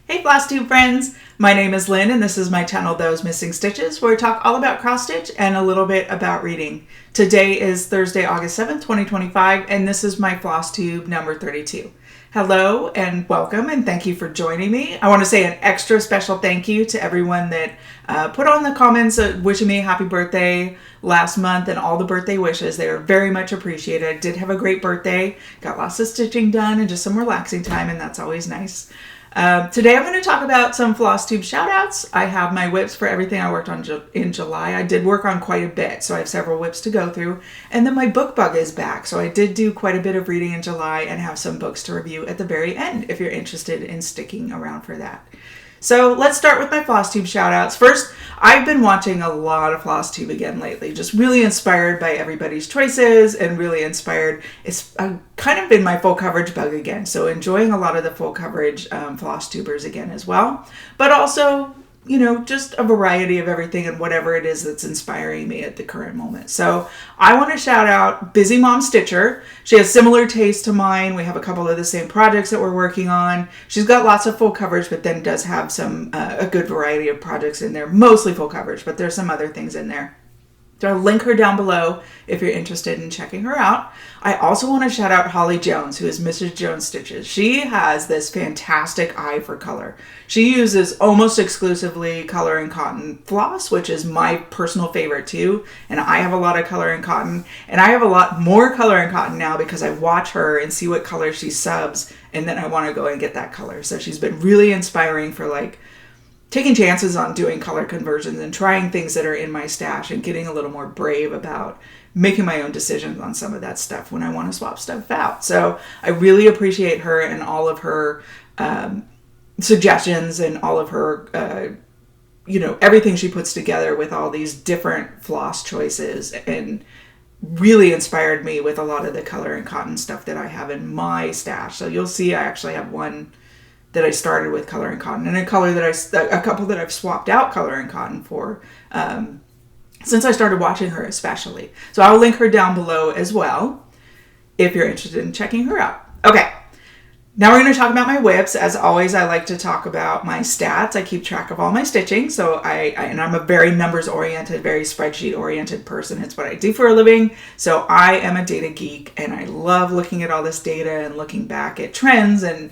Hey Flosstube friends! My name is Lynn and this is my channel Those Missing Stitches, where we talk all about cross stitch and a little bit about reading. Today is Thursday, August 7th, 2025, and this is my Flosstube number 32. Hello and welcome and thank you for joining me. I want to say an extra special thank you to everyone that put on the comments wishing me a happy birthday last month and all the birthday wishes. They are very much appreciated. I did have a great birthday, got lots of stitching done and just some relaxing time, and that's always nice. Today I'm going to talk about some Flosstube shoutouts. I have my whips for everything I worked on in July. I did work on quite a bit, so I have several whips to go through. And then my book bug is back, so I did do quite a bit of reading in July and have some books to review at the very end if you're interested in sticking around for that. So let's start with my Flosstube shoutouts. First, I've been watching a lot of Flosstube again lately, just really inspired by everybody's choices and really inspired. It's kind of been my full coverage bug again, so enjoying a lot of the full coverage Flosstubers again as well. But also, you know, just a variety of everything and whatever it is that's inspiring me at the current moment. So I want to shout out Busy Mom Stitcher. She has similar taste to mine. We have a couple of the same projects that we're working on. She's got lots of full coverage, but then does have some a good variety of projects in there, mostly full coverage, but there's some other things in there. So I'll link her down below if you're interested in checking her out. I also want to shout out Holly Jones, who is Mrs. Jones Stitches. She has this fantastic eye for color. She uses almost exclusively color and cotton floss, which is my personal favorite too. And I have a lot of color and cotton, and I have a lot more color and cotton now because I watch her and see what color she subs, and then I want to go and get that color. So she's been really inspiring for like taking chances on doing color conversions and trying things that are in my stash and getting a little more brave about making my own decisions on some of that stuff when I want to swap stuff out. So I really appreciate her and all of her suggestions and all of her, everything she puts together with all these different floss choices, and really inspired me with a lot of the color and cotton stuff that I have in my stash. So you'll see I actually have one that I started with color and cotton, and a couple that I've swapped out color and cotton for since I started watching her especially. So I'll link her down below as well if you're interested in checking her out. Okay, now we're going to talk about my whips. As always, I like to talk about my stats. I keep track of all my stitching, so I'm a very numbers-oriented, very spreadsheet-oriented person. It's what I do for a living, so I am a data geek, and I love looking at all this data and looking back at trends and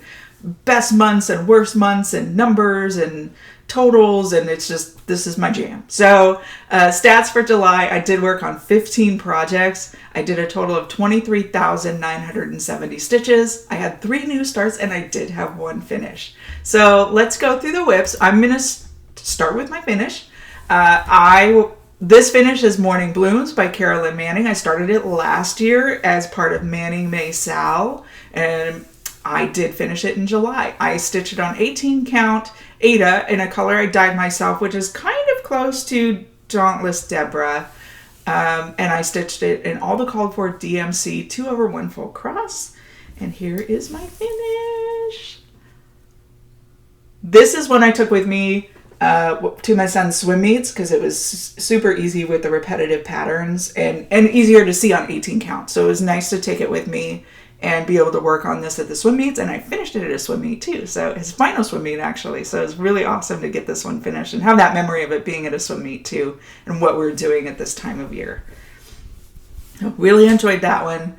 best months and worst months and numbers and totals, and it's just, this is my jam. So stats for July, I did work on 15 projects. I did a total of 23,970 stitches. I had 3 new starts and I did have 1 finish. So let's go through the whips. I'm gonna start with my finish. This finish is Morning Blooms by Carolyn Manning. I started it last year as part of Manning May Sal, and I did finish it in July. I stitched it on 18 count Ada in a color I dyed myself, which is kind of close to Dauntless Deborah. And I stitched it in all the called for DMC 2/1 full cross. And here is my finish. This is one I took with me to my son's swim meets because it was super easy with the repetitive patterns and easier to see on 18 count. So it was nice to take it with me and be able to work on this at the swim meets, and I finished it at a swim meet too. So his final swim meet actually. So it was really awesome to get this one finished and have that memory of it being at a swim meet too, and what we're doing at this time of year. I really enjoyed that one,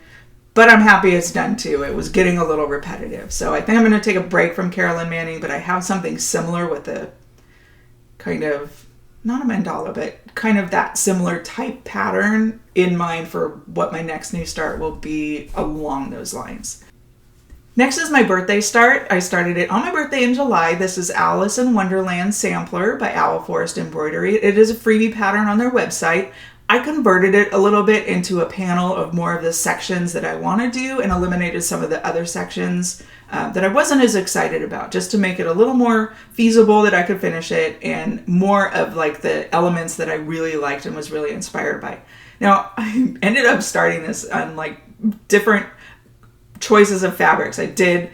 but I'm happy it's done too. It was getting a little repetitive. So I think I'm going to take a break from Carolyn Manning, but I have something similar with a kind of, not a mandala, but kind of that similar type pattern in mind for what my next new start will be along those lines. Next is my birthday start. I started it on my birthday in July. This is Alice in Wonderland Sampler by Owl Forest Embroidery. It is a freebie pattern on their website. I converted it a little bit into a panel of more of the sections that I want to do and eliminated some of the other sections that I wasn't as excited about, just to make it a little more feasible that I could finish it, and more of like the elements that I really liked and was really inspired by. Now, I ended up starting this on like different choices of fabrics. I did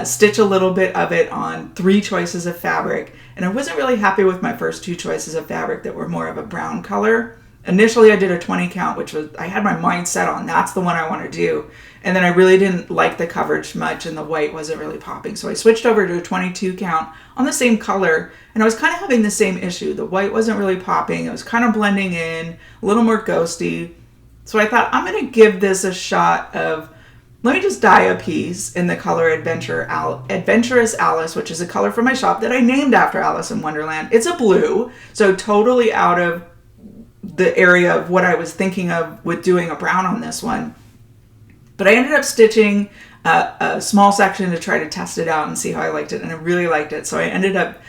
stitch a little bit of it on 3 choices of fabric, and I wasn't really happy with my first 2 choices of fabric that were more of a brown color. Initially I did a 20 count, which was, I had my mind set on, that's the one I want to do. And then I really didn't like the coverage much and the white wasn't really popping. So I switched over to a 22 count on the same color, and I was kind of having the same issue. The white wasn't really popping. It was kind of blending in, a little more ghosty. So I thought, I'm going to give this a shot of, let me just dye a piece in the color Adventurous Alice, which is a color from my shop that I named after Alice in Wonderland. It's a blue, so totally out of the area of what I was thinking of with doing a brown on this one. But I ended up stitching a small section to try to test it out and see how I liked it, and I really liked it. So I ended up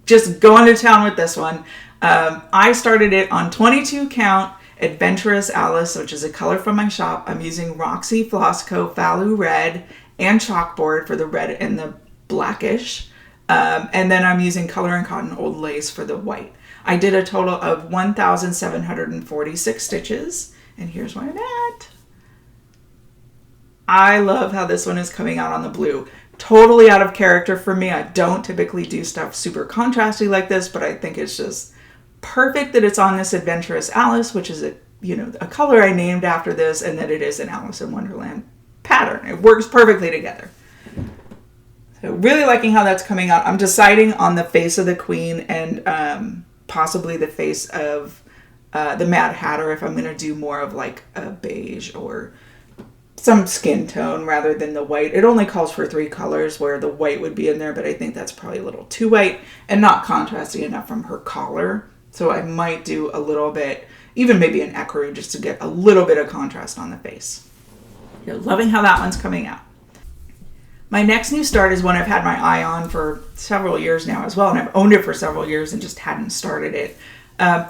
just going to town with this one. I started it on 22 count Adventurous Alice, which is a color from my shop. I'm using Roxy Flossco Falu Red and chalkboard for the red and the blackish. And then I'm using Color and Cotton Old Lace for the white. I did a total of 1,746 stitches, and here's where I'm at. I love how this one is coming out on the blue. Totally out of character for me. I don't typically do stuff super contrasty like this, but I think it's just perfect that it's on this Adventurous Alice, which is a color I named after this, and that it is an Alice in Wonderland pattern. It works perfectly together. So really liking how that's coming out. I'm deciding on the face of the Queen and possibly the face of the Mad Hatter if I'm going to do more of like a beige or some skin tone rather than the white. It only calls for 3 colors where the white would be in there, but I think that's probably a little too white and not contrasty enough from her collar. So I might do a little bit, even maybe an ecru, just to get a little bit of contrast on the face. You're loving how that one's coming out. My next new start is one I've had my eye on for several years now as well, and I've owned it for several years and just hadn't started it.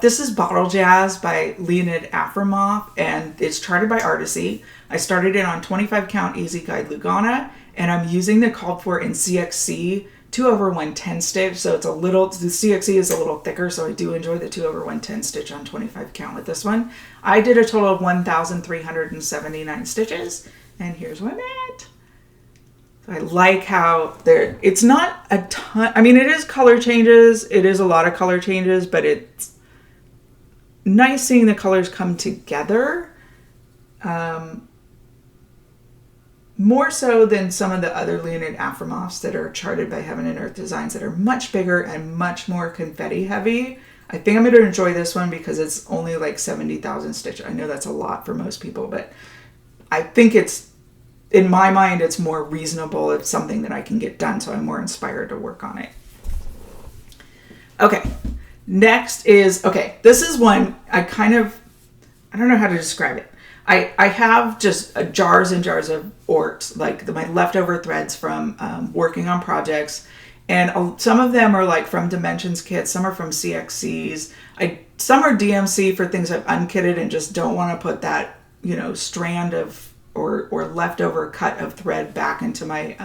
This is Bottle Jazz by Leonid Afremov, and it's charted by Artisy. I started it on 25 count Easy Guide Lugana, and I'm using the called for in CXC 2/110 stitch, so the CXC is a little thicker, so I do enjoy the 2/110 stitch on 25 count with this one. I did a total of 1,379 stitches, and here's where I'm at. I like how it's not a ton, I mean, it is color changes, it is a lot of color changes, but it's nice seeing the colors come together. More so than some of the other Leonid Afremovs that are charted by Heaven and Earth Designs that are much bigger and much more confetti heavy. I think I'm going to enjoy this one because it's only like 70,000 stitches. I know that's a lot for most people, but I think it's, in my mind, it's more reasonable. It's something that I can get done, so I'm more inspired to work on it. Okay, next is, this is one I don't know how to describe it. I have just jars and jars of orts, like my leftover threads from working on projects. And some of them are like from Dimensions kits, some are from CXCs. Some are DMC for things I've unkitted and just don't want to put that, strand of or leftover cut of thread back into my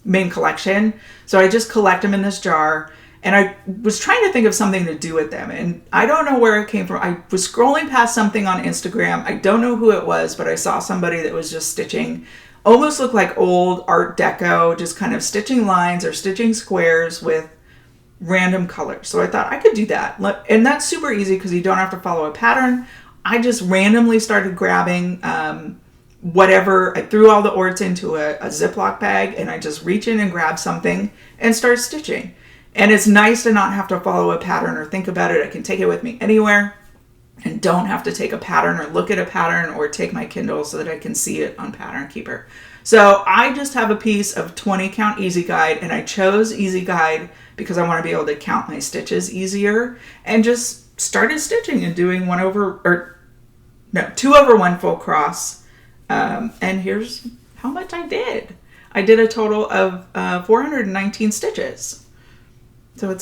main collection. So I just collect them in this jar. And I was trying to think of something to do with them, and I don't know where it came from. I was scrolling past something on Instagram. I don't know who it was, but I saw somebody that was just stitching, almost looked like old Art Deco, just kind of stitching lines or stitching squares with random colors. So I thought I could do that. And that's super easy because you don't have to follow a pattern. I just randomly started grabbing whatever. I threw all the orts into a Ziploc bag, and I just reach in and grab something and start stitching. And it's nice to not have to follow a pattern or think about it. I can take it with me anywhere and don't have to take a pattern or look at a pattern or take my Kindle so that I can see it on Pattern Keeper. So I just have a piece of 20 count Easy Guide, and I chose Easy Guide because I want to be able to count my stitches easier, and just started stitching and doing 2/1 full cross. And here's how much I did. I did a total of 419 stitches. So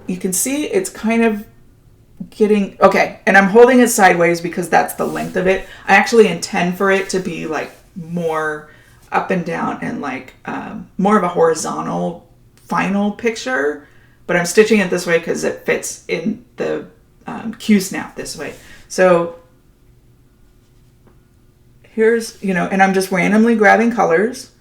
you can see it's kind of getting, and I'm holding it sideways because that's the length of it. I actually intend for it to be like more up and down and like more of a horizontal final picture, but I'm stitching it this way because it fits in the Q-snap this way. So here's, and I'm just randomly grabbing colors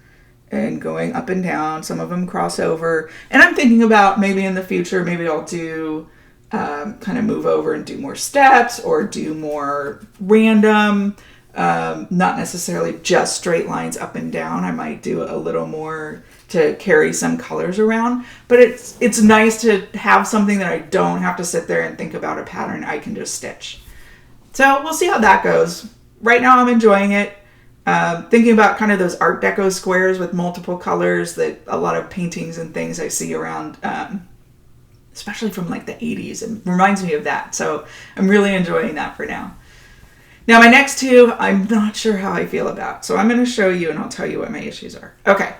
and going up and down. Some of them cross over. And I'm thinking about maybe in the future, maybe I'll do kind of move over and do more steps or do more random, not necessarily just straight lines up and down. I might do a little more to carry some colors around, but it's nice to have something that I don't have to sit there and think about a pattern. I can just stitch. So we'll see how that goes. Right now I'm enjoying it. Thinking about kind of those Art Deco squares with multiple colors that a lot of paintings and things I see around, especially from like the 80s. It reminds me of that. So I'm really enjoying that for now. Now my next two, I'm not sure how I feel about. So I'm going to show you and I'll tell you what my issues are. Okay.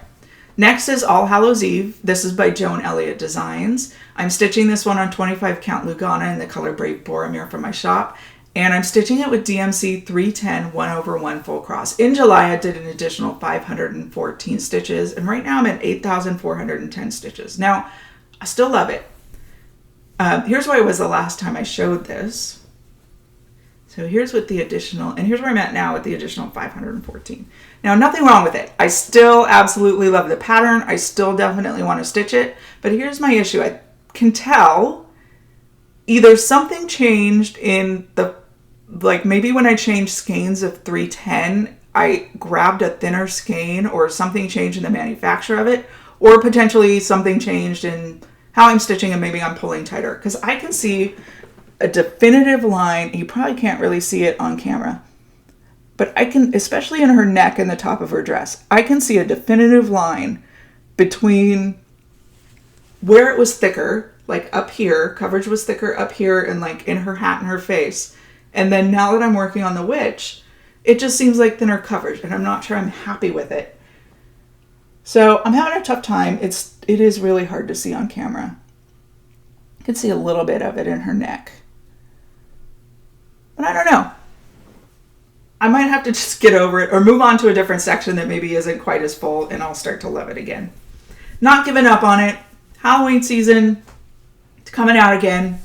Next is All Hallows Eve. This is by Joan Elliott Designs. I'm stitching this one on 25 count Lugana in the color Brave Boromir from my shop. And I'm stitching it with DMC 310 1/1 full cross. In July, I did an additional 514 stitches. And right now I'm at 8,410 stitches. Now, I still love it. Here's where I was the last time I showed this. So here's with the additional, and here's where I'm at now with the additional 514. Now, nothing wrong with it. I still absolutely love the pattern. I still definitely want to stitch it. But here's my issue. I can tell either something changed in the, like maybe when I changed skeins of 310, I grabbed a thinner skein or something changed in the manufacture of it, or potentially something changed in how I'm stitching and maybe I'm pulling tighter. Because I can see a definitive line. You probably can't really see it on camera, but I can, especially in her neck and the top of her dress, I can see a definitive line between where it was thicker, like up here, coverage was thicker up here and like in her hat and her face. And then now that I'm working on the witch, it just seems like thinner coverage and I'm not sure I'm happy with it. So I'm having a tough time. It is really hard to see on camera. You can see a little bit of it in her neck. But I don't know. I might have to just get over it or move on to a different section that maybe isn't quite as full and I'll start to love it again. Not giving up on it. Halloween season, it's coming out again,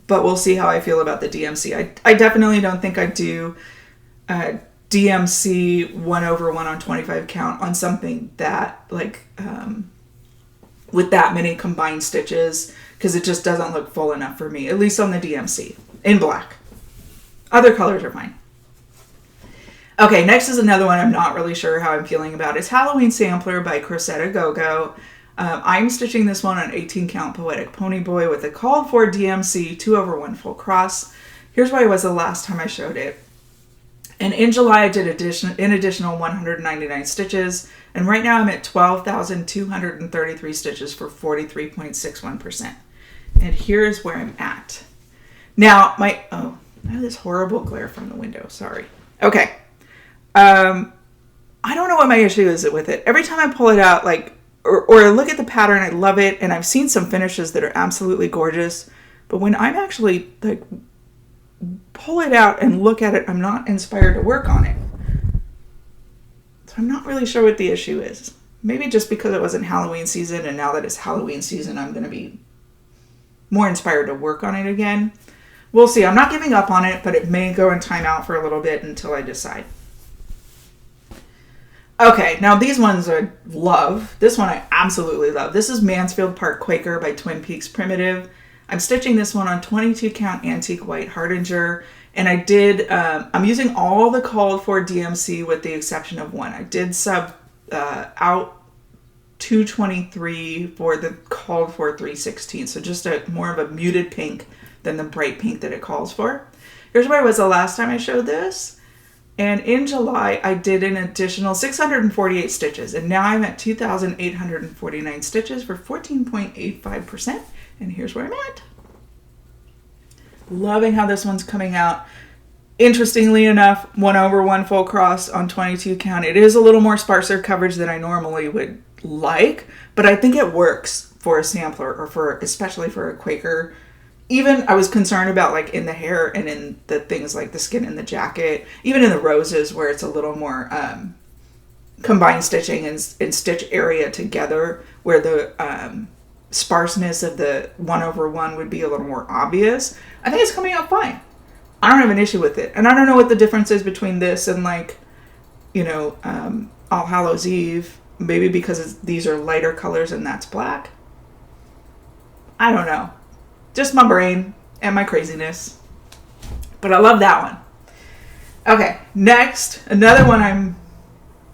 but we'll see how I feel about the DMC. I definitely don't think I'd do DMC 1/1 on 25 count on something that like with that many combined stitches because it just doesn't look full enough for me, at least on the DMC in black. Other colors are fine. Okay, next is another one I'm not really sure how I'm feeling about. It's Halloween Sampler by Crocetta Go-Go. I'm stitching this one on 18 count Poetic Pony Boy with a called for DMC 2/1 full cross. Here's where I was the last time I showed it. And in July I did an additional 199 stitches. And right now I'm at 12,233 stitches for 43.61%. And here's where I'm at. Now I have this horrible glare from the window. Sorry. Okay. I don't know what my issue is with it. Every time I pull it out, like, or look at the pattern, I love it. And I've seen some finishes that are absolutely gorgeous. But when I'm actually like pull it out and look at it, I'm not inspired to work on it. So I'm not really sure what the issue is. Maybe just because it wasn't Halloween season, and now that it's Halloween season, I'm going to be more inspired to work on it again. We'll see. I'm not giving up on it, but it may go in timeout for a little bit until I decide. Okay, now these ones I love. This one I absolutely love. This is Mansfield Park Quaker by Twin Peaks Primitive. I'm stitching this one on 22 count Antique White Hardinger. And I'm using all the called for DMC with the exception of one. I did sub out 223 for the called for 316. So just more of a muted pink than the bright pink that it calls for. Here's where I was the last time I showed this. And in July, I did an additional 648 stitches. And now I'm at 2,849 stitches for 14.85%. And here's where I'm at. Loving how this one's coming out. Interestingly enough, 1/1 full cross on 22 count. It is a little more sparser coverage than I normally would like, but I think it works for a sampler or especially for a Quaker. Even I was concerned about like in the hair and in the things like the skin and the jacket, even in the roses where it's a little more combined stitching and stitch area together, where the sparseness of the 1/1 would be a little more obvious. I think it's coming out fine. I don't have an issue with it. And I don't know what the difference is between this and like, All Hallows Eve. Maybe because these are lighter colors and that's black. I don't know. Just my brain and my craziness. But I love that one. Okay, next, another one I'm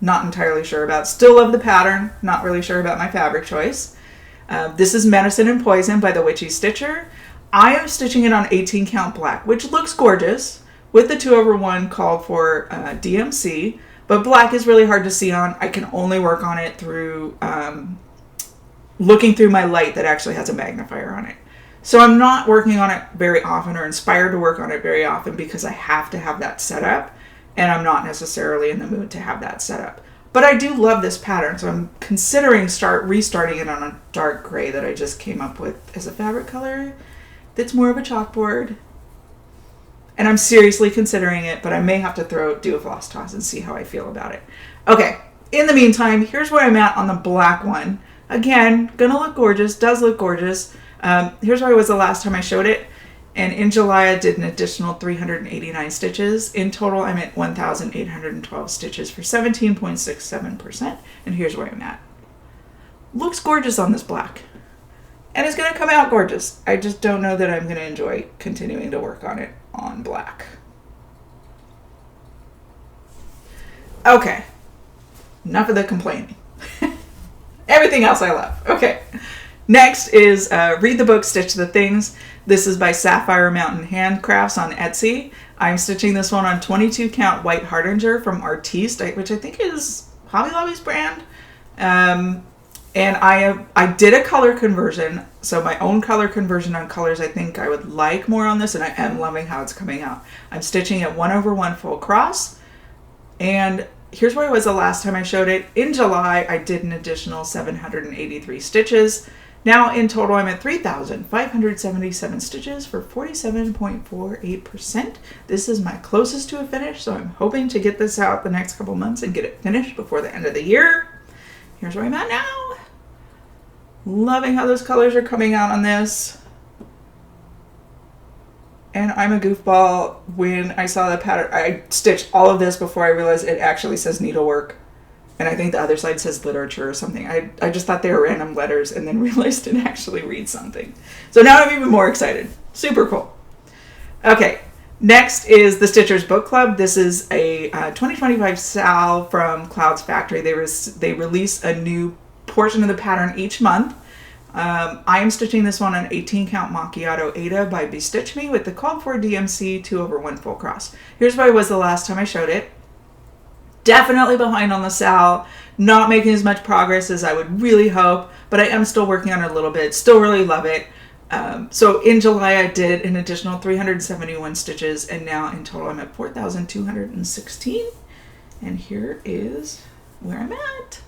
not entirely sure about. Still love the pattern. Not really sure about my fabric choice. This is Medicine and Poison by the Witchy Stitcher. I am stitching it on 18 count black, which looks gorgeous with the 2/1 called for DMC, but black is really hard to see on. I can only work on it through looking through my light that actually has a magnifier on it. So I'm not working on it very often or inspired to work on it very often because I have to have that set up, and I'm not necessarily in the mood to have that set up. But I do love this pattern, so I'm considering restarting it on a dark gray that I just came up with as a fabric color that's more of a chalkboard. And I'm seriously considering it, but I may have to do a floss toss and see how I feel about it. Okay, in the meantime, here's where I'm at on the black one. Again, gonna look gorgeous, does look gorgeous. Here's where I was the last time I showed it. And in July, I did an additional 389 stitches. In total, I'm at 1,812 stitches for 17.67%. And here's where I'm at. Looks gorgeous on this black. And it's going to come out gorgeous. I just don't know that I'm going to enjoy continuing to work on it on black. Okay. Enough of the complaining. Everything else I love. Okay. Next is Read the Book, Stitch the Things. This is by Sapphire Mountain Handcrafts on Etsy. I'm stitching this one on 22 count white hardinger from Artiste, which I think is Hobby Lobby's brand. And I did a color conversion, so my own color conversion on colors. I think I would like more on this, and I am loving how it's coming out. I'm stitching at 1/1 full cross, and here's where I was the last time I showed it. In July, I did an additional 783 stitches. Now, in total, I'm at 3,577 stitches for 47.48%. This is my closest to a finish, so I'm hoping to get this out the next couple months and get it finished before the end of the year. Here's where I'm at now. Loving how those colors are coming out on this. And I'm a goofball. When I saw the pattern, I stitched all of this before I realized it actually says needlework. And I think the other side says literature or something. I just thought they were random letters and then realized it actually reads something. So now I'm even more excited. Super cool. Okay, next is the Stitchers Book Club. This is a 2025 SAL from Cloud's Factory. They release a new portion of the pattern each month. I am stitching this one on 18 count Macchiato Ada by Bestitch Me with the called for DMC 2/1 full cross. Here's where I was the last time I showed it. Definitely behind on the SAL, not making as much progress as I would really hope, but I am still working on it a little bit, still really love it. So in July I did an additional 371 stitches, and now in total I'm at 4,216. And here is where I'm at.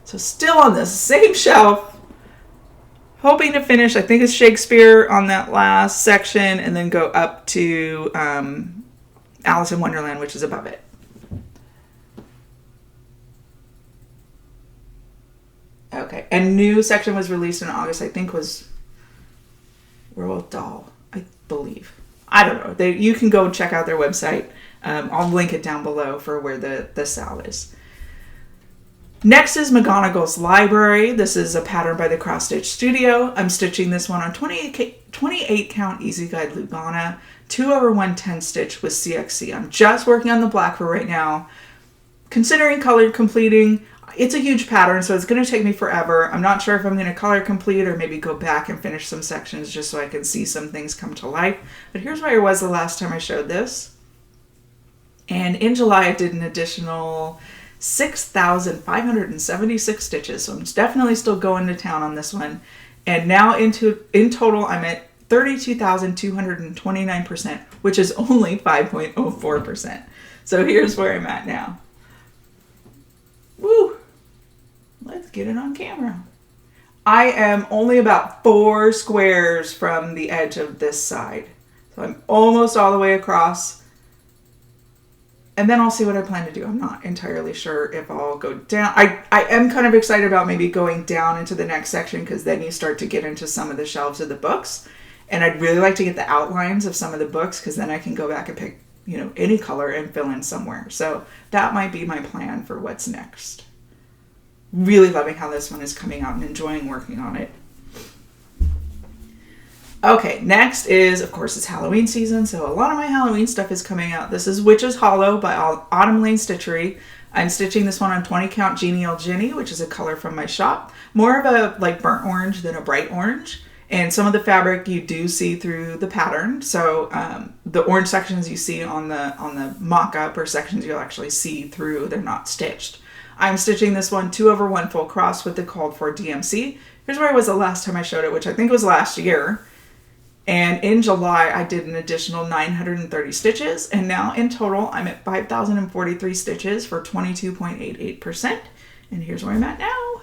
So still on this same shelf, hoping to finish, I think it's Shakespeare on that last section, and then go up to Alice in Wonderland, which is above it. Okay, and new section was released in August, I think was Roald Dahl, I believe. I don't know. You can go check out their website. I'll link it down below for where the SAL is. Next is McGonagall's Library. This is a pattern by the Cross Stitch Studio. I'm stitching this one on 28 count Easy Guide Lugana, 2/1 10 stitch with CXC. I'm just working on the black for right now. Considering color completing, it's a huge pattern, so it's going to take me forever. I'm not sure if I'm going to color complete or maybe go back and finish some sections just so I can see some things come to life. But here's where I was the last time I showed this. And in July, I did an additional 6,576 stitches. So I'm definitely still going to town on this one. And now in total, I'm at 32,229%, which is only 5.04%. So here's where I'm at now. Woo! Let's get it on camera. I am only about 4 squares from the edge of this side. So I'm almost all the way across. And then I'll see what I plan to do. I'm not entirely sure if I'll go down. I am kind of excited about maybe going down into the next section, because then you start to get into some of the shelves of the books. And I'd really like to get the outlines of some of the books, because then I can go back and pick, any color and fill in somewhere. So that might be my plan for what's next. Really loving how this one is coming out and enjoying working on it. Okay, next is, of course, it's Halloween season, so a lot of my Halloween stuff is coming out. This is Witch's Hollow by Autumn Lane Stitchery. I'm stitching this one on 20 count Genial Ginny, which is a color from my shop. More of a like burnt orange than a bright orange. And some of the fabric you do see through the pattern. So the orange sections you see on the mock-up are sections you'll actually see through. They're not stitched. I'm stitching this one 2/1 full cross with the called for DMC. Here's where I was the last time I showed it, which I think was last year. And in July, I did an additional 930 stitches. And now in total, I'm at 5,043 stitches for 22.88%. And here's where I'm at now.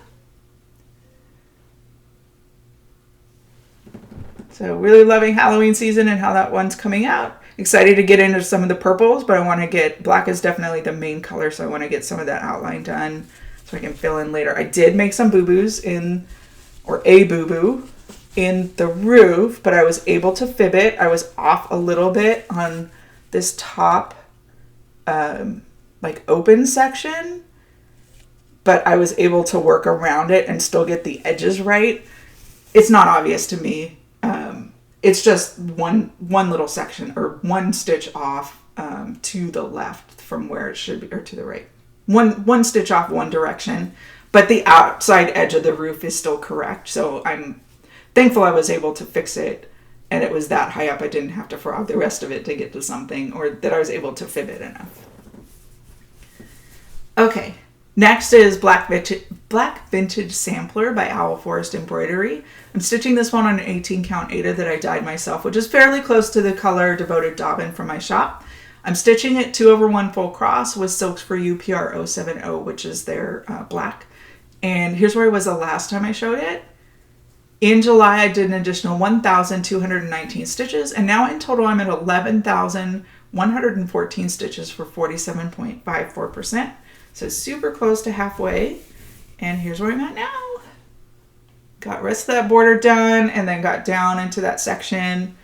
So really loving Halloween season and how that one's coming out. Excited to get into some of the purples, but I want to get, black is definitely the main color, so I want to get some of that outline done so I can fill in later. I did make some boo-boos in, or a boo-boo in the roof, but I was able to fib it. I was off a little bit on this top like open section, but I was able to work around it and still get the edges right. It's not obvious to me. It's just one little section or one stitch off to the left from where it should be, or to the right. One stitch off one direction, but the outside edge of the roof is still correct. So I'm thankful I was able to fix it, and it was that high up I didn't have to frog the rest of it to get to something, or that I was able to fib it enough. Okay, next is Black Vintage Sampler by Owl Forest Embroidery. I'm stitching this one on an 18 count Aida that I dyed myself, which is fairly close to the color Devoted Dobbin from my shop. I'm stitching it 2/1 full cross with Silks for You PR070, which is their black. And here's where I was the last time I showed it. In July, I did an additional 1,219 stitches, and now in total, I'm at 11,114 stitches for 47.54%. So super close to halfway. And here's where I'm at now. Got rest of that border done, and then got down into that section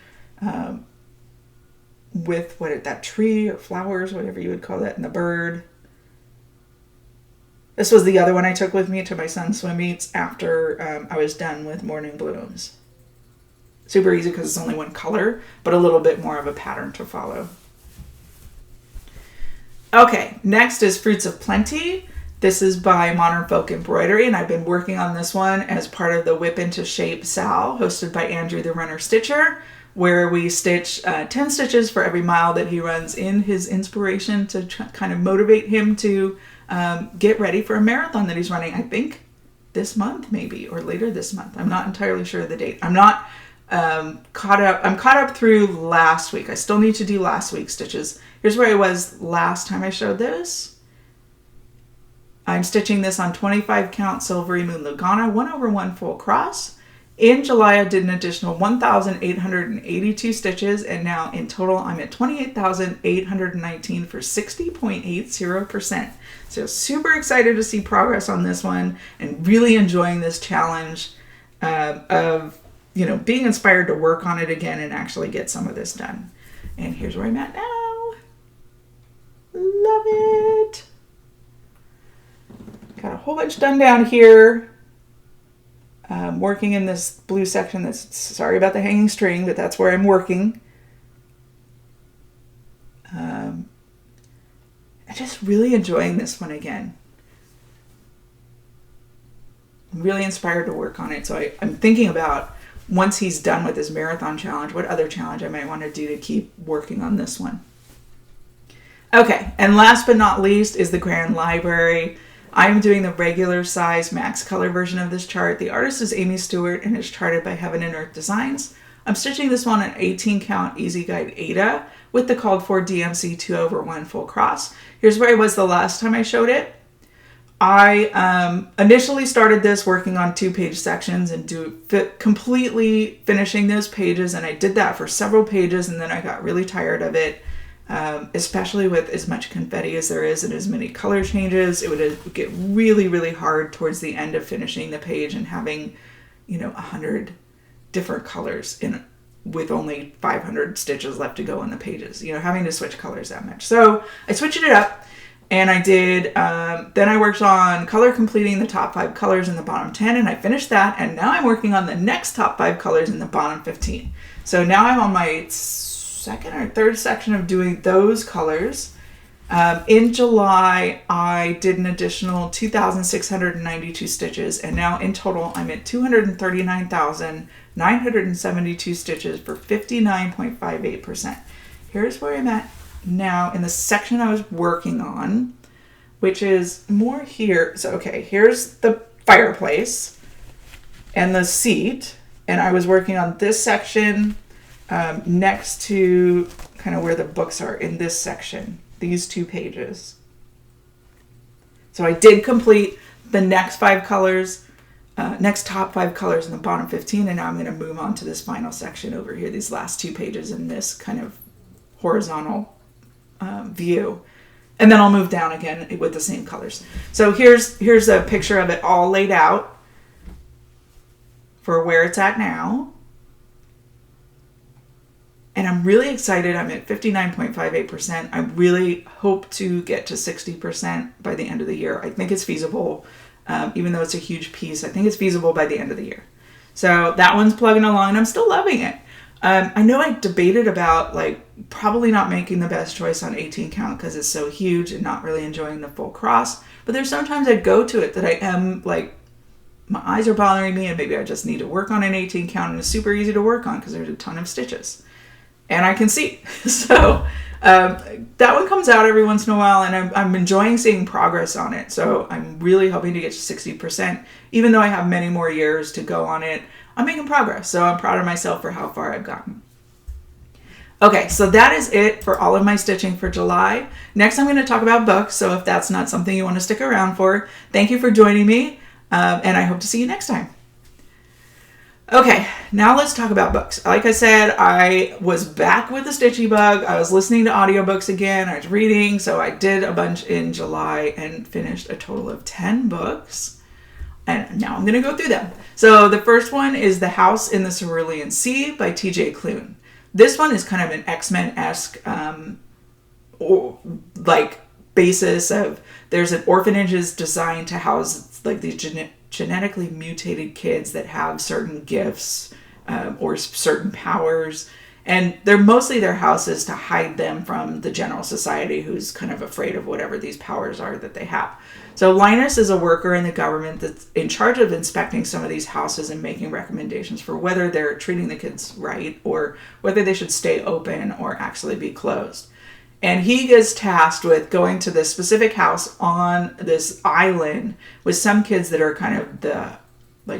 with that tree or flowers, whatever you would call that, and the bird. This was the other one I took with me to my son's swim meets after I was done with Morning Blooms. Super easy because it's only one color, but a little bit more of a pattern to follow. Okay, next is Fruits of Plenty. This is by Modern Folk Embroidery, and I've been working on this one as part of the Whip into Shape Sal, hosted by Andrew the Runner Stitcher, where we stitch 10 stitches for every mile that he runs in his inspiration to kind of motivate him to get ready for a marathon that he's running, I think this month maybe, or later this month. I'm not entirely sure of the date. I'm not caught up. I'm caught up through last week. I still need to do last week's stitches. Here's where I was last time I showed this. I'm stitching this on 25 count Silvery Moon Lugana 1/1 full cross. In July, I did an additional 1,882 stitches, and now in total, I'm at 28,819 for 60.80%. So super excited to see progress on this one, and really enjoying this challenge of, being inspired to work on it again and actually get some of this done. And here's where I'm at now. Love it. Got a whole bunch done down here. Working in this blue section that's, sorry about the hanging string, but that's where I'm working. I'm just really enjoying this one again. I'm really inspired to work on it. So I'm thinking about, once he's done with his marathon challenge, what other challenge I might want to do to keep working on this one. Okay, and last but not least is the Grand Library. I'm doing the regular size max color version of this chart. The artist is Amy Stewart and is charted by Heaven and Earth Designs. I'm stitching this one an 18 count Easy Guide Aida with the called for DMC 2/1 full cross. Here's where I was the last time I showed it. I initially started this working on 2-page sections and completely finishing those pages, and I did that for several pages, and then I got really tired of it. Especially with as much confetti as there is and as many color changes, it would get really, really hard towards the end of finishing the page and having, 100 different colors with only 500 stitches left to go on the pages, having to switch colors that much. So I switched it up, And I did, then I worked on color completing the top 5 colors in the bottom 10, and I finished that. And now I'm working on the next top 5 colors in the bottom 15. So now I'm on my second or third section of doing those colors. In July, I did an additional 2,692 stitches, and now in total, I'm at 239,972 stitches for 59.58%. Here's where I'm at now in the section I was working on, which is more here. So, okay, here's the fireplace and the seat, and I was working on this section next to kind of where the books are in this section. These 2 pages. So I did complete the next 5 colors, next top 5 colors in the bottom 15, and now I'm going to move on to this final section over here, these last 2 pages in this kind of horizontal view. And then I'll move down again with the same colors. So here's a picture of it all laid out for where it's at now. And I'm really excited. I'm at 59.58%. I really hope to get to 60% by the end of the year. I think it's feasible, even though it's a huge piece. I think it's feasible by the end of the year. So that one's plugging along, and I'm still loving it. I know I debated about probably not making the best choice on 18 count because it's so huge and not really enjoying the full cross. But there's sometimes I go to it that I am my eyes are bothering me, and maybe I just need to work on an 18 count, and it's super easy to work on because there's a ton of stitches. And I can see. So that one comes out every once in a while, and I'm enjoying seeing progress on it. So I'm really hoping to get to 60%. Even though I have many more years to go on it, I'm making progress. So I'm proud of myself for how far I've gotten. Okay, so that is it for all of my stitching for July. Next, I'm going to talk about books. So if that's not something you want to stick around for, thank you for joining me. And I hope to see you next time. Okay, now let's talk about books. Like I said, I was back with the stitchy bug. I was listening to audiobooks again. I was reading. So I did a bunch in July and finished a total of 10 books. And now I'm going to go through them. So the first one is The House in the Cerulean Sea by T.J. Klune. This one is kind of an X-Men-esque basis of there's an orphanage is designed to house these genetically mutated kids that have certain gifts or certain powers, and they're mostly their houses to hide them from the general society who's kind of afraid of whatever these powers are that they have. So Linus is a worker in the government that's in charge of inspecting some of these houses and making recommendations for whether they're treating the kids right or whether they should stay open or actually be closed. And he gets tasked with going to this specific house on this island with some kids that are kind of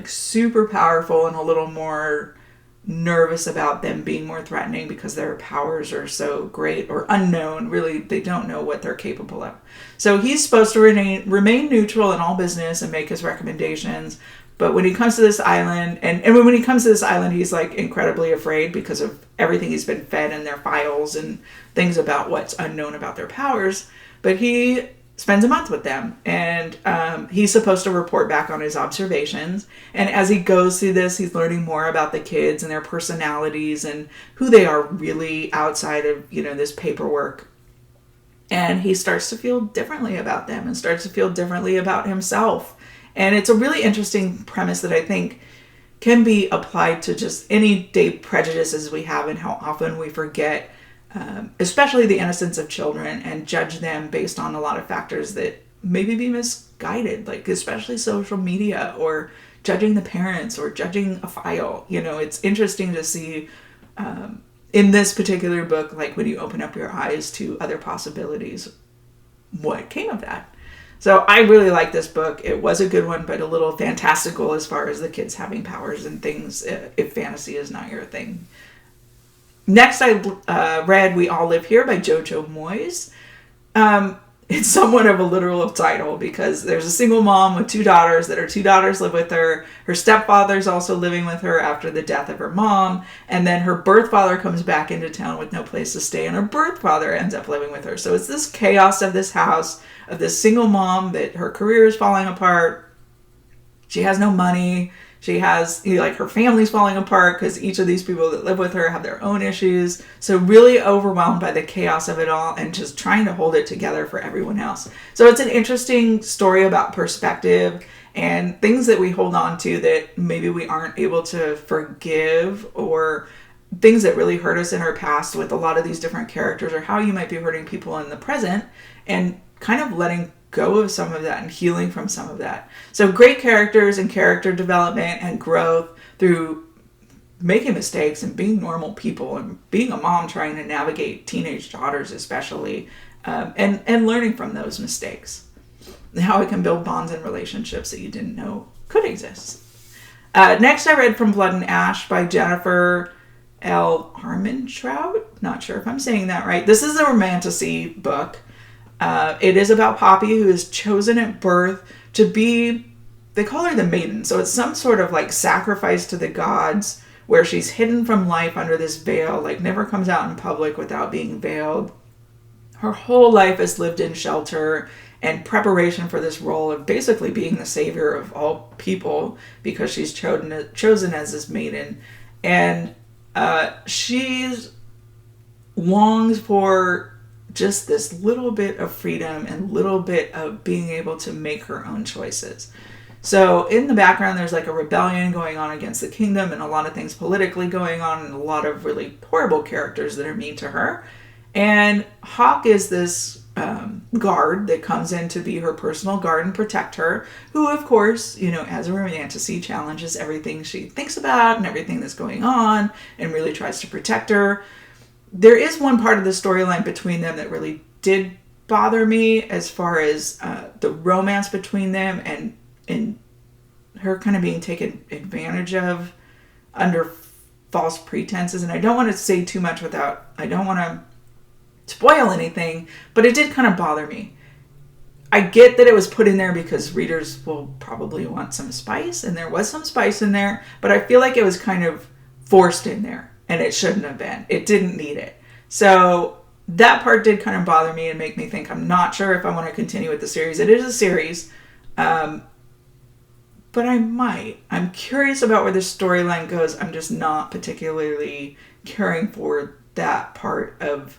super powerful and a little more nervous about them being more threatening because their powers are so great or unknown. Really, they don't know what they're capable of. So he's supposed to remain neutral in all business and make his recommendations. But when he comes to this island, and when he comes to this island, he's incredibly afraid because of everything he's been fed in their files and things about what's unknown about their powers. But he spends a month with them, and he's supposed to report back on his observations. And as he goes through this, he's learning more about the kids and their personalities and who they are really outside of, this paperwork. And he starts to feel differently about them and starts to feel differently about himself. And it's a really interesting premise that I think can be applied to just any day prejudices we have and how often we forget, especially the innocence of children, and judge them based on a lot of factors that maybe be misguided, especially social media or judging the parents or judging a file. It's interesting to see in this particular book, when you open up your eyes to other possibilities, what came of that. So I really like this book. It was a good one, but a little fantastical as far as the kids having powers and things, if fantasy is not your thing. Next, I read We All Live Here by Jojo Moyes. It's somewhat of a literal title because there's a single mom with 2 daughters that her 2 daughters live with her. Her stepfather's also living with her after the death of her mom. And then her birth father comes back into town with no place to stay, and her birth father ends up living with her. So it's this chaos of this house, of this single mom that her career is falling apart. She has no money. She has, like, her family's falling apart because each of these people that live with her have their own issues. So really overwhelmed by the chaos of it all and just trying to hold it together for everyone else. So it's an interesting story about perspective and things that we hold on to that maybe we aren't able to forgive, or things that really hurt us in our past with a lot of these different characters, or how you might be hurting people in the present, and kind of letting go of some of that and healing from some of that. So great characters and character development and growth through making mistakes and being normal people and being a mom trying to navigate teenage daughters especially, and learning from those mistakes. How it can build bonds and relationships that you didn't know could exist. Next, I read From Blood and Ash by Jennifer L. Armentrout. Not sure if I'm saying that right. This is a romantasy book. It is about Poppy, who is chosen at birth to be, they call her the maiden. So it's some sort of like sacrifice to the gods, where she's hidden from life under this veil, like never comes out in public without being veiled. Her whole life is lived in shelter and preparation for this role of basically being the savior of all people, because she's chosen as this maiden. And she longs for just this little bit of freedom and little bit of being able to make her own choices. So in the background, there's like a rebellion going on against the kingdom and a lot of things politically going on and a lot of really horrible characters that are mean to her. And Hawk is this guard that comes in to be her personal guard and protect her, who of course, as a romantasy, challenges everything she thinks about and everything that's going on and really tries to protect her. There is one part of the storyline between them that really did bother me, as far as the romance between them and her kind of being taken advantage of under false pretenses. And I don't want to say too much I don't want to spoil anything, but it did kind of bother me. I get that it was put in there because readers will probably want some spice, and there was some spice in there, but I feel like it was kind of forced in there, and it shouldn't have been. It didn't need it. So that part did kind of bother me and make me think I'm not sure if I want to continue with the series. It is a series, but I might. I'm curious about where the storyline goes. I'm just not particularly caring for that part of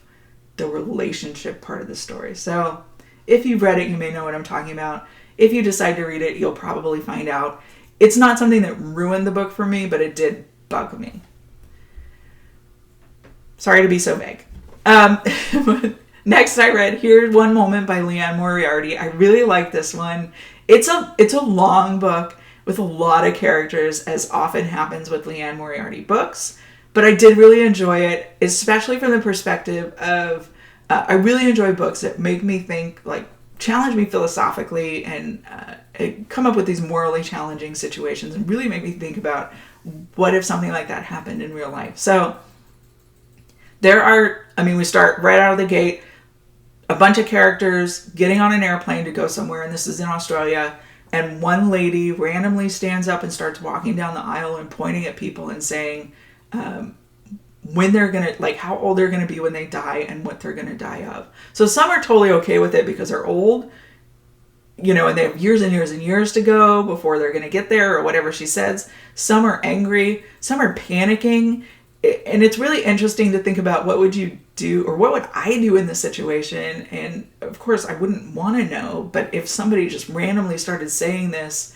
the relationship part of the story. So if you've read it, you may know what I'm talking about. If you decide to read it, you'll probably find out. It's not something that ruined the book for me, but it did bug me. Sorry to be so vague. Next, I read Here's One Moment by Leanne Moriarty. I really like this one. It's a long book with a lot of characters, as often happens with Leanne Moriarty books. But I did really enjoy it, especially from the perspective of, I really enjoy books that make me think, like, challenge me philosophically and come up with these morally challenging situations and really make me think about what if something like that happened in real life. So we start right out of the gate, a bunch of characters getting on an airplane to go somewhere, and this is in Australia, and one lady randomly stands up and starts walking down the aisle and pointing at people and saying, when they're gonna, like, how old they're gonna be when they die and what they're gonna die of. So some are totally okay with it because they're old, and they have years and years and years to go before they're gonna get there, or whatever she says. Some are angry, some are panicking, and it's really interesting to think about what would you do, or what would I do in this situation. And of course I wouldn't want to know, but if somebody just randomly started saying this,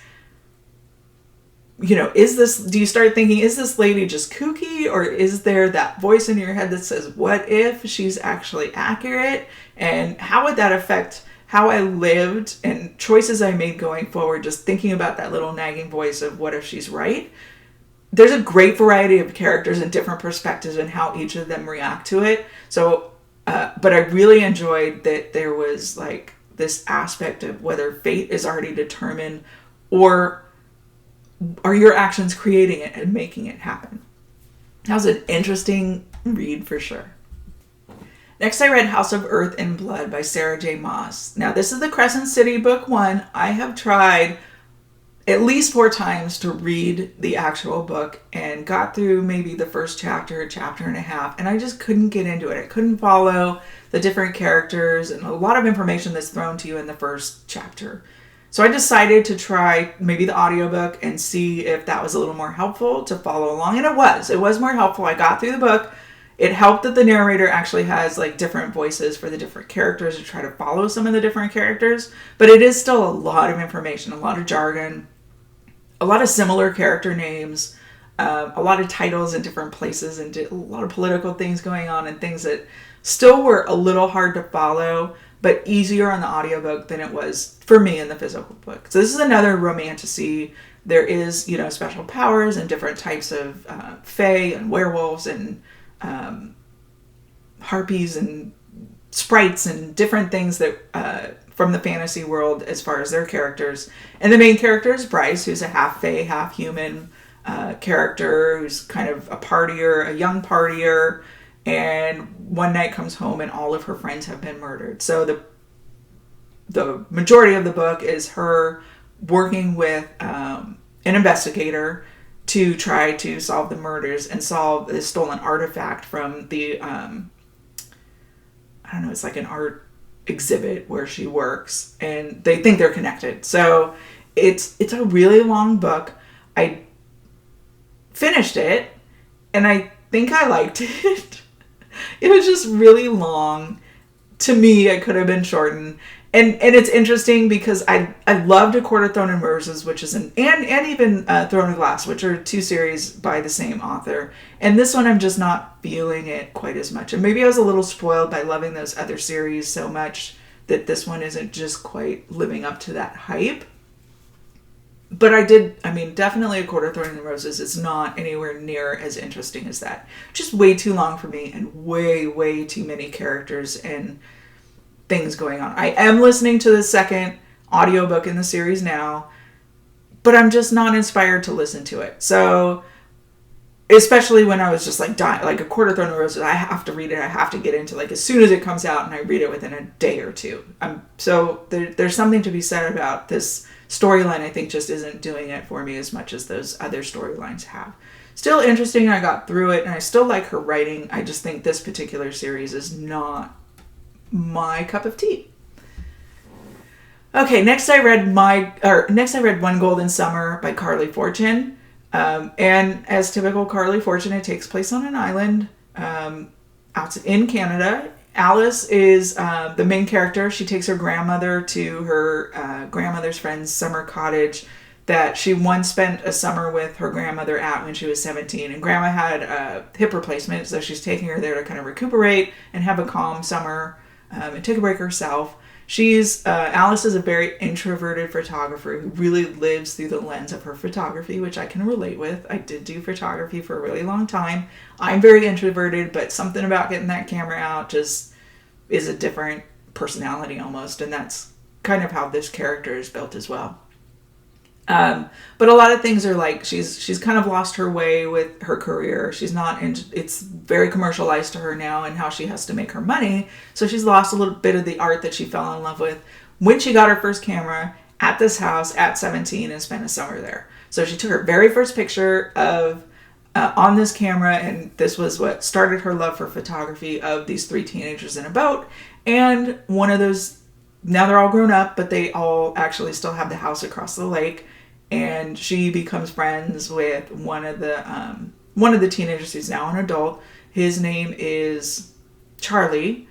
do you start thinking, is this lady just kooky, or is there that voice in your head that says, what if she's actually accurate? And how would that affect how I lived and choices I made going forward, just thinking about that little nagging voice of what if she's right? There's a great variety of characters and different perspectives and how each of them react to it. So, but I really enjoyed that there was like this aspect of whether fate is already determined, or are your actions creating it and making it happen. That was an interesting read for sure. Next, I read House of Earth and Blood by Sarah J. Maas. Now, this is the Crescent City book 1. I have tried at least 4 times to read the actual book and got through maybe the first chapter and a half, and I just couldn't get into it. I couldn't follow the different characters and a lot of information that's thrown to you in the first chapter. So I decided to try maybe the audiobook and see if that was a little more helpful to follow along. And it was. It was more helpful. I got through the book. It helped that the narrator actually has like different voices for the different characters to try to follow some of the different characters. But it is still a lot of information, a lot of jargon, a lot of similar character names, a lot of titles in different places, and a lot of political things going on and things that still were a little hard to follow, but easier on the audiobook than it was for me in the physical book. So this is another romantasy. There is, you know, special powers and different types of fae and werewolves and harpies and sprites and different things that from the fantasy world as far as their characters. And the main character is Bryce, who's a half fae, half human character who's kind of a partier, a young partier, and one night comes home and all of her friends have been murdered. So the majority of the book is her working with an investigator to try to solve the murders and solve this stolen artifact from the I don't know, it's like an art exhibit where she works, and they think they're connected. So it's a really long book. I finished it and I think I liked it. It was just really long. To me, it could have been shortened. And it's interesting because I loved A Court of Thorn and Roses, which is and even Throne of Glass, which are two series by the same author. And this one, I'm just not feeling it quite as much. And maybe I was a little spoiled by loving those other series so much that this one isn't just quite living up to that hype. But definitely A Court of Thorn and Roses is not anywhere near as interesting as that. Just way too long for me and way, way too many characters and things going on. I am listening to the second audiobook in the series now, but I'm just not inspired to listen to it. So, especially when I was just like dying, like A Court of Thorn and Roses, I have to read it. I have to get into like as soon as it comes out, and I read it within a day or two. So there's something to be said about this storyline. I think just isn't doing it for me as much as those other storylines have. Still interesting. I got through it, and I still like her writing. I just think this particular series is not my cup of tea. Okay, next I read One Golden Summer by Carly Fortune. And as typical Carly Fortune, it takes place on an island out in Canada. Alice is the main character. She takes her grandmother to her grandmother's friend's summer cottage that she once spent a summer with her grandmother at when she was 17. And grandma had a hip replacement, so she's taking her there to kind of recuperate and have a calm summer and take a break herself. Alice is a very introverted photographer who really lives through the lens of her photography, which I can relate with. I did do photography for a really long time. I'm very introverted, but something about getting that camera out just is a different personality almost, and that's kind of how this character is built as well. But a lot of things are like she's kind of lost her way with her career. It's very commercialized to her now and how she has to make her money. So she's lost a little bit of the art that she fell in love with when she got her first camera at this house at 17 and spent a summer there. So she took her very first picture of on this camera, and this was what started her love for photography, of these three teenagers in a boat. And one of those, now they're all grown up, but they all actually still have the house across the lake. And she becomes friends with one of the teenagers who's now an adult. His name is Charlie.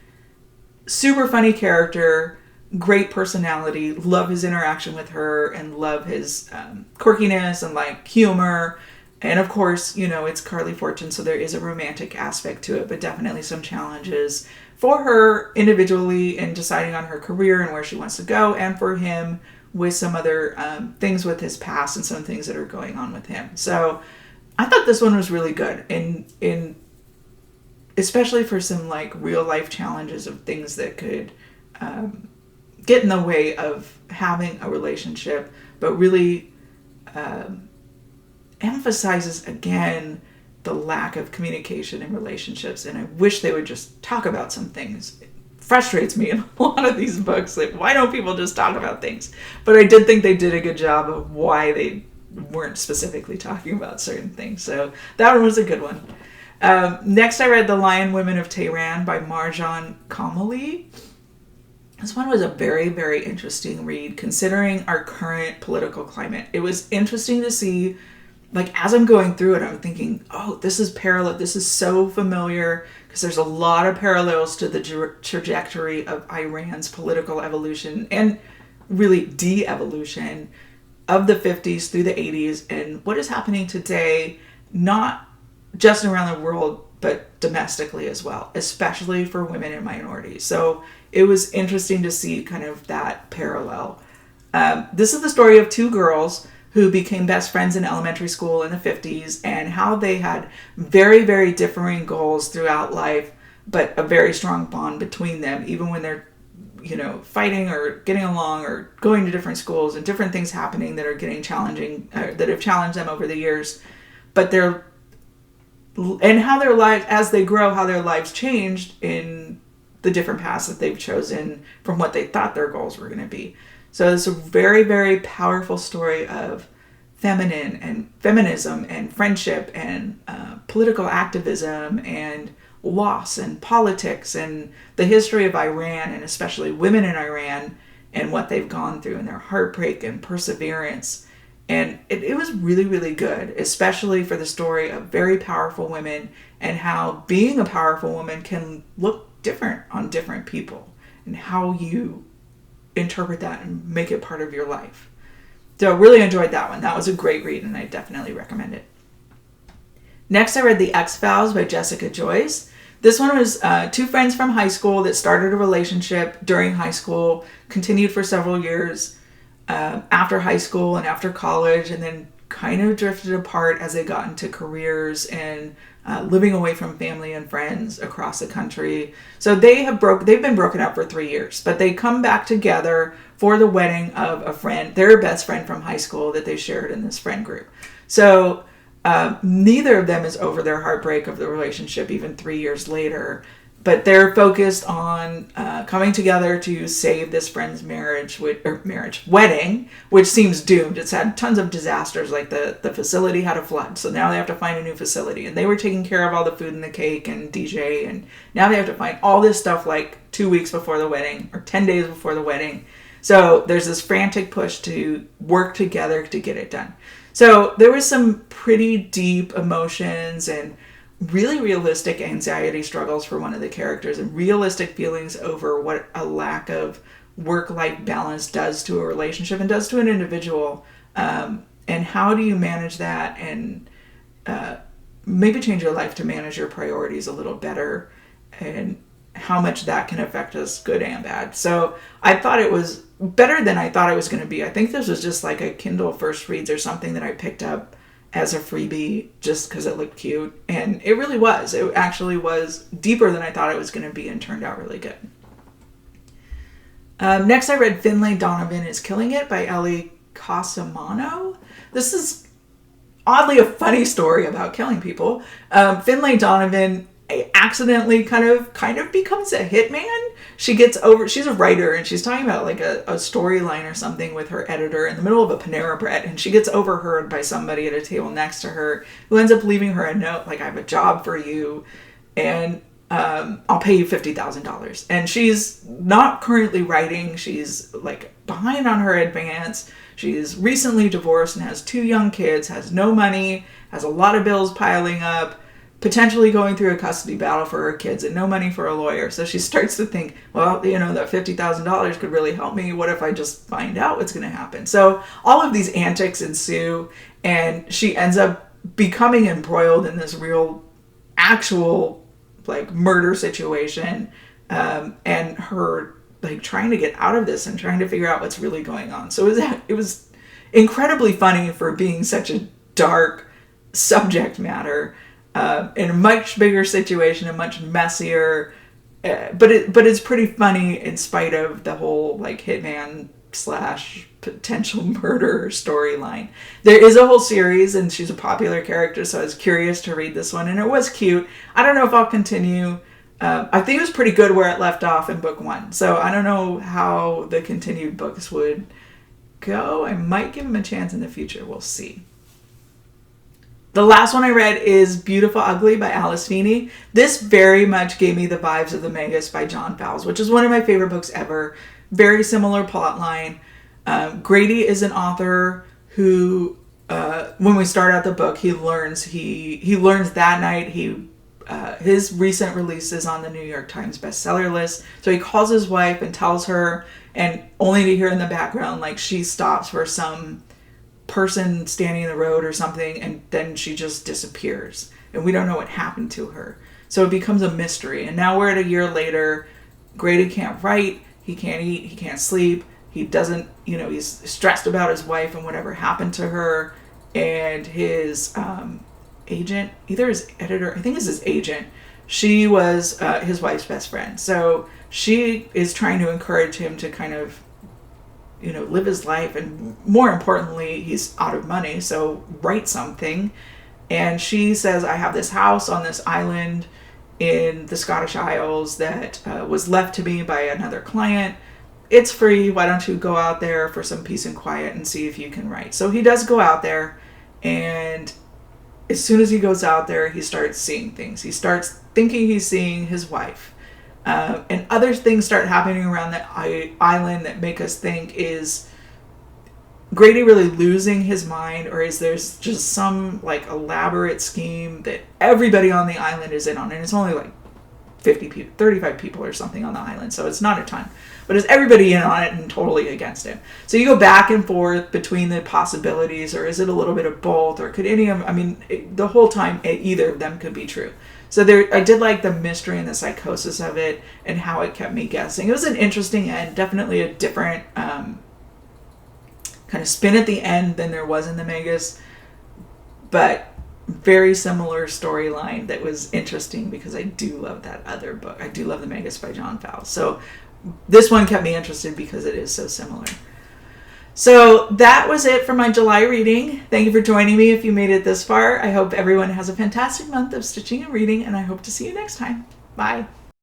Super funny character, great personality. Love his interaction with her and love his quirkiness and like humor. And of course, you know, it's Carly Fortune, so there is a romantic aspect to it, but definitely some challenges for her individually in deciding on her career and where she wants to go, and for him with some other things with his past and some things that are going on with him. So I thought this one was really good, in especially for some like real life challenges of things that could get in the way of having a relationship, but really emphasizes again the lack of communication in relationships. And I wish they would just talk about some things. Frustrates me in a lot of these books. Like, why don't people just talk about things? But I did think they did a good job of why they weren't specifically talking about certain things. So that one was a good one. Next, I read The Lion Women of Tehran by Marjan Kamali. This one was a very, very interesting read considering our current political climate. It was interesting to see, like, as I'm going through it, I'm thinking, oh, this is parallel. This is so familiar because there's a lot of parallels to the trajectory of Iran's political evolution and really de-evolution of the 50s through the 80s and what is happening today, not just around the world, but domestically as well, especially for women and minorities. So it was interesting to see kind of that parallel. This is the story of two girls who became best friends in elementary school in the 50s and how they had very, very differing goals throughout life, but a very strong bond between them, even when they're, fighting or getting along or going to different schools and different things happening that are getting challenging, that have challenged them over the years. But how their lives, as they grow, how their lives changed in the different paths that they've chosen from what they thought their goals were going to be. So it's a very, very powerful story of feminine and feminism and friendship and political activism and loss and politics and the history of Iran and especially women in Iran and what they've gone through and their heartbreak and perseverance. And it was really, really good, especially for the story of very powerful women and how being a powerful woman can look different on different people and how you interpret that and make it part of your life. So I really enjoyed that one. That was a great read and I definitely recommend it. Next, I read The X-Files by Jessica Joyce. This one was two friends from high school that started a relationship during high school, continued for several years after high school and after college, and then kind of drifted apart as they got into careers and living away from family and friends across the country. So they've been broken up for 3 years, but they come back together for the wedding of a friend, their best friend from high school that they shared in this friend group. So neither of them is over their heartbreak of the relationship even 3 years later, but they're focused on coming together to save this friend's wedding, which seems doomed. It's had tons of disasters, like the facility had a flood, so now they have to find a new facility, and they were taking care of all the food and the cake and DJ, and now they have to find all this stuff like 2 weeks before the wedding or 10 days before the wedding. So there's this frantic push to work together to get it done. So there was some pretty deep emotions and really realistic anxiety struggles for one of the characters and realistic feelings over what a lack of work-life balance does to a relationship and does to an individual. And how do you manage that and maybe change your life to manage your priorities a little better and how much that can affect us, good and bad. So I thought it was better than I thought it was going to be. I think this was just like a Kindle first reads or something that I picked up as a freebie just because it looked cute. And it really was. It actually was deeper than I thought it was going to be and turned out really good. Next, I read Finlay Donovan is Killing It by Ellie Cosimano. This is oddly a funny story about killing people. Finlay Donovan accidentally kind of becomes a hitman. She's a writer and she's talking about like a storyline or something with her editor in the middle of a Panera Bread, and she gets overheard by somebody at a table next to her who ends up leaving her a note like, I have a job for you and I'll pay you $50,000. And she's not currently writing. She's like behind on her advance. She's recently divorced and has 2 young kids, has no money, has a lot of bills piling up, potentially going through a custody battle for her kids and no money for a lawyer. So she starts to think, well, that $50,000 could really help me. What if I just find out what's going to happen? So all of these antics ensue and she ends up becoming embroiled in this real, actual like murder situation. And her like trying to get out of this and trying to figure out what's really going on. So it was incredibly funny for being such a dark subject matter. In a much bigger situation, a much messier, but it's pretty funny in spite of the whole like hitman / potential murder storyline. There is a whole series and she's a popular character, so I was curious to read this one and it was cute. I don't know if I'll continue. I think it was pretty good where it left off in book 1, so I don't know how the continued books would go. I might give them a chance in the future. We'll see. The last one I read is Beautiful Ugly by Alice Feeney. This very much gave me the vibes of The Magus by John Fowles, which is one of my favorite books ever. Very similar plot line. Grady is an author who, when we start out the book, he learns that night his recent release is on the New York Times bestseller list. So he calls his wife and tells her, and only to hear in the background, like, she stops for some person standing in the road or something, and then she just disappears. And we don't know what happened to her. So it becomes a mystery. And now we're at a year later. Grady can't write. He can't eat. He can't sleep. He doesn't, he's stressed about his wife and whatever happened to her. And his agent, either his editor, I think it's his agent, she was his wife's best friend. So she is trying to encourage him to kind of, live his life. And more importantly, he's out of money, so write something. And she says, I have this house on this island in the Scottish Isles that was left to me by another client. It's free. Why don't you go out there for some peace and quiet and see if you can write? So he does go out there, and as soon as he goes out there, he starts seeing things. He starts thinking he's seeing his wife. And other things start happening around the island that make us think, is Grady really losing his mind, or is there just some like elaborate scheme that everybody on the island is in on? And it's only like 50 people, 35 people or something on the island, so it's not a ton. But is everybody in on it and totally against him? So you go back and forth between the possibilities, or is it a little bit of both, or could any of them, the whole time either of them could be true. So I did like the mystery and the psychosis of it and how it kept me guessing. It was an interesting end, definitely a different kind of spin at the end than there was in the Magus, but very similar storyline that was interesting because I do love that other book. I do love the Magus by John Fowles. So this one kept me interested because it is so similar. So that was it for my July reading. Thank you for joining me if you made it this far. I hope everyone has a fantastic month of stitching and reading, and I hope to see you next time. Bye.